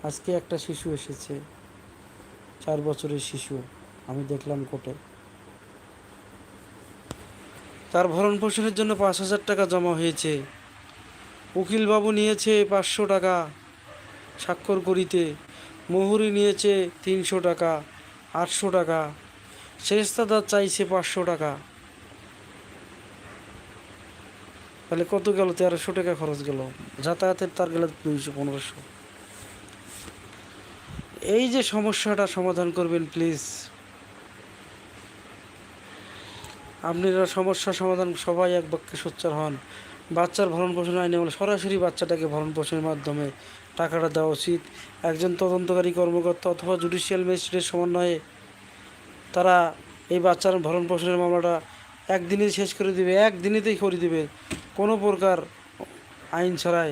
আজকে একটা শিশু এসেছে, 4 বছরের শিশু। আমি দেখলাম কোর্টে, তার ভরণ পোষণের জন্য 5,000 টাকা জমা হয়েছে। উকিলবাবু নিয়েছে 500 টাকা স্বাক্ষর করিতে, মোহরি নিয়েছে 300 টাকা, 800 টাকা, শেষদাদার চাইছে 500 টাকা। তাহলে কত গেল? 1300 টাকা খরচ গেল। যাতায়াতের তার গেল 200-1500। এই যে সমস্যাটা সমাধান করবেন প্লিজ। আপনারা সমস্যা সমাধান সবাই এক বাক্যে সোচ্চার হন। বাচ্চার ভরণ পোষণ আইনে বলে সরাসরি বাচ্চাটাকে ভরণ পোষণের মাধ্যমে টাকাটা দেওয়া উচিত। একজন তদন্তকারী কর্মকর্তা অথবা জুডিশিয়াল ম্যাজিস্ট্রেটের সমন্বয়ে তারা এই বাচ্চার ভরণ পোষণের মামলাটা একদিনেই শেষ করে দিবে, একদিনেতেই করে দিবে, কোনো প্রকার আইন ছাড়াই।